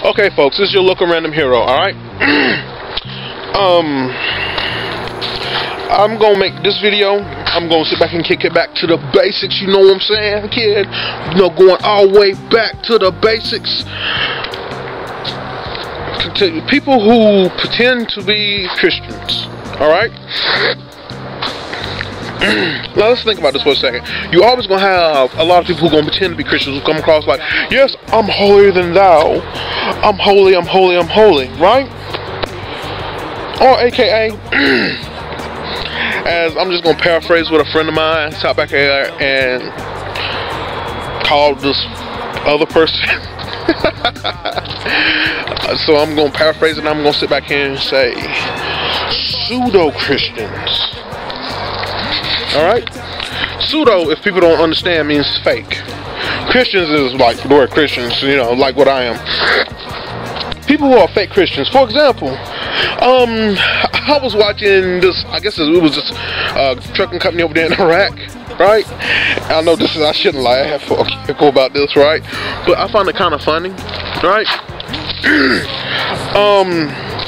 Okay, folks, this is your local random hero, alright? I'm gonna make this video. I'm gonna sit back and kick it back to the basics, you know what I'm saying, kid? You know, going all the way back to the basics. To people who pretend to be Christians, alright? Now let's think about this for a second. You always gonna have a lot of people who gonna pretend to be Christians who come across like, yes, I'm holier than thou. I'm holy, I'm holy, I'm holy, right? Or AKA, as I'm just gonna paraphrase what a friend of mine sat back here and called this other person. So I'm gonna paraphrase it and I'm gonna sit back here and say pseudo-Christians. Alright? Pseudo, if people don't understand, means fake. Christians is like the word Christians, you know, like what I am. People who are fake Christians. For example, I was watching this, I guess it was this trucking company over there in Iraq, right? I know this is, I shouldn't laugh or giggle about this, right? But I find it kind of funny, right?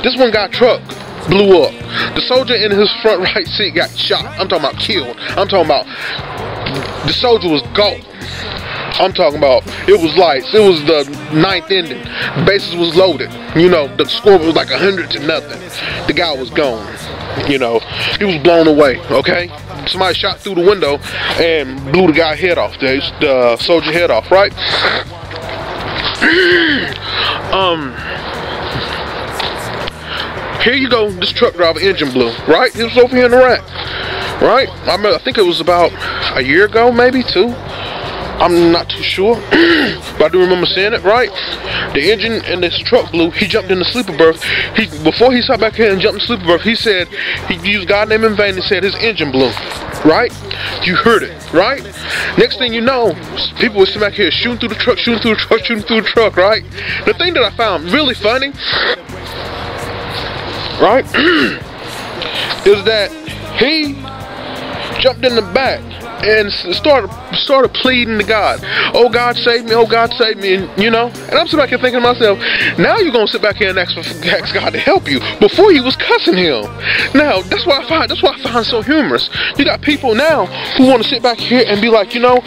This one got truck blew up. The soldier in his front right seat got shot. I'm talking about killed. I'm talking about the soldier was gone. I'm talking about it was the 9th inning. The bases was loaded. You know, the score was like 100-0. The guy was gone. You know, he was blown away. Okay, somebody shot through the window and blew the guy's head off. The soldier head off. Right. Here you go, this truck driver engine blew, right? It was over here in Iraq, right? I think it was about a year ago, maybe 2. I'm not too sure, but I do remember seeing it, right? The engine in this truck blew. He jumped in the sleeper berth. Before he sat back here and jumped in the sleeper berth, he said, he used God's name in vain and said his engine blew, right? You heard it, right? Next thing you know, people were sitting back here shooting through the truck, shooting through the truck, shooting through the truck, right? The thing that I found really funny, right, is that he jumped in the back and started pleading to God. Oh, God save me, oh, God save me, and you know, and I'm sitting back here thinking to myself, now you're gonna sit back here and ask God to help you. Before he was cussing him. Now that's what I find so humorous. You got people now who want to sit back here and be like, you know,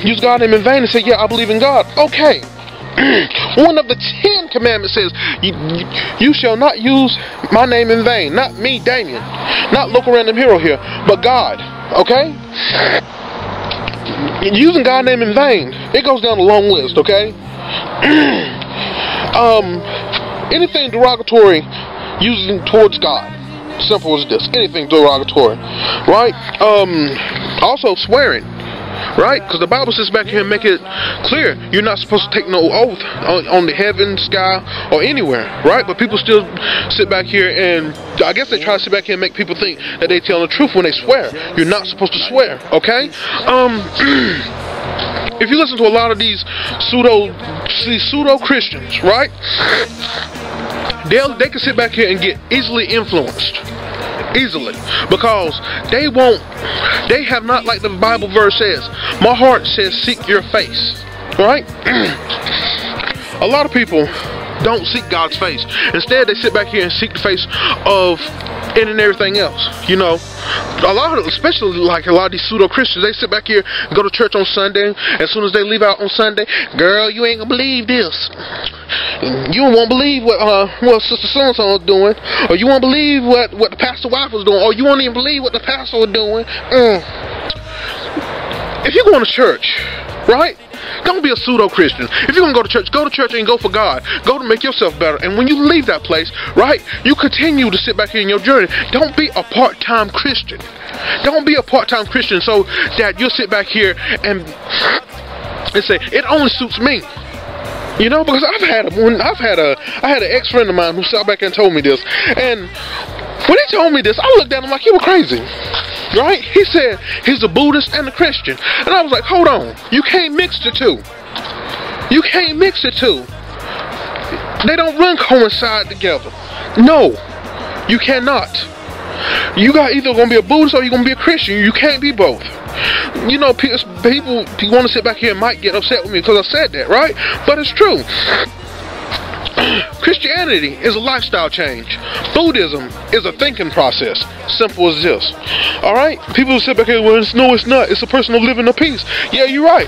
use God's name in vain and say, yeah, I believe in God. Okay. One of the 10 commandments says, you shall not use my name in vain. Not me, Damien. Not local random hero here, but God. Okay? Using God's name in vain, it goes down a long list, okay? Anything derogatory using towards God. Simple as this. Anything derogatory. Right? Also swearing. Right? Because the Bible says back here and make it clear you're not supposed to take no oath on the heaven, sky, or anywhere. Right? But people still sit back here and I guess they try to sit back here and make people think that they tell the truth when they swear. You're not supposed to swear. Okay? If you listen to a lot of these pseudo Christians, right? They can sit back here and get easily influenced. Easily, because they have not, like the Bible verse says, my heart says seek your face, right? A lot of people don't seek God's face. Instead they sit back here and seek the face of any and everything else. You know, a lot of, especially like a lot of these pseudo-Christians, they sit back here and go to church on Sunday. As soon as they leave out on Sunday, girl, you ain't gonna believe this. You won't believe what Sister so-and-so is doing, or you won't believe what the pastor wife was doing, or you won't even believe what the pastor was doing. If you're going to church, right? Don't be a pseudo-Christian. If you're going to go to church and go for God. Go to make yourself better. And when you leave that place, right, you continue to sit back here in your journey. Don't be a part-time Christian. Don't be a part-time Christian so that you'll sit back here and say, it only suits me. You know, because I had an ex-friend of mine who sat back and told me this. And when he told me this, I looked at him like he was crazy. Right? He said he's a Buddhist and a Christian. And I was like, hold on. You can't mix the two. You can't mix the two. They don't coincide together. No. You cannot. You got either going to be a Buddhist or you're going to be a Christian. You can't be both. You know, people want to sit back here and might get upset with me because I said that, right? But it's true. Christianity is a lifestyle change. Buddhism is a thinking process. Simple as this. Alright? People sit back here, well, no, it's not. It's a personal living of peace. Yeah, you're right.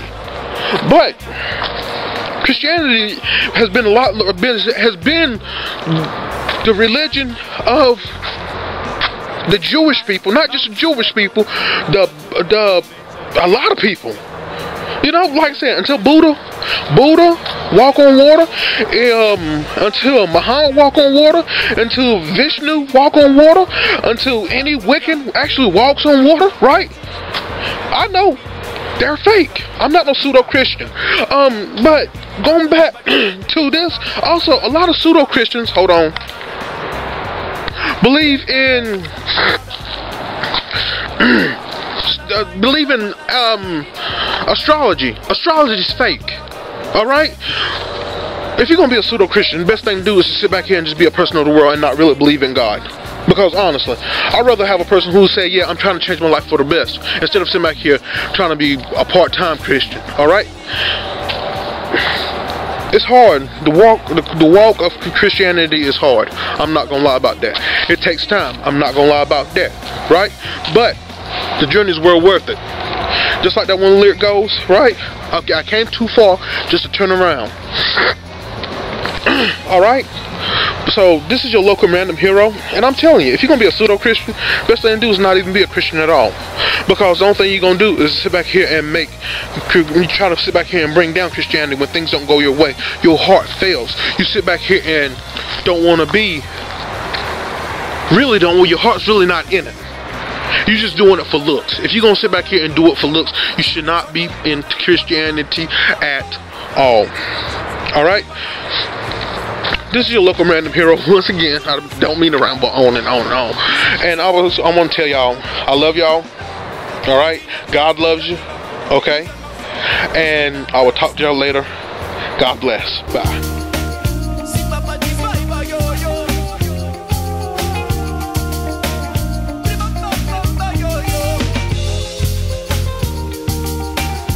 But Christianity has been the religion of the Jewish people, not just the Jewish people, a lot of people. You know, like I said, until Buddha walk on water, until Muhammad walk on water, until Vishnu walk on water, until any Wiccan actually walks on water, right? I know they're fake. I'm not no pseudo-Christian. But going back to this, also a lot of pseudo-Christians, hold on, believe in astrology. Astrology is fake. Alright? If you're gonna be a pseudo-Christian, the best thing to do is to sit back here and just be a person of the world and not really believe in God. Because honestly, I'd rather have a person who say, yeah, I'm trying to change my life for the best, instead of sitting back here trying to be a part-time Christian. Alright? It's hard. The walk of Christianity is hard. I'm not gonna lie about that. It takes time. I'm not gonna lie about that. Right? But the journey is well worth it. Just like that one lyric goes, right? Okay, I came too far just to turn around. Alright? So, this is your local random hero. And I'm telling you, if you're going to be a pseudo-Christian, best thing to do is not even be a Christian at all. Because the only thing you're going to do is sit back here and you try to sit back here and bring down Christianity when things don't go your way. Your heart fails. You sit back here and don't want to be, your heart's really not in it. You're just doing it for looks. If you're going to sit back here and do it for looks, you should not be into Christianity at all. Alright? This is your local random hero. Once again, I don't mean to ramble on and on and on. And I want to tell y'all, I love y'all. Alright? God loves you. Okay? And I will talk to y'all later. God bless. Bye.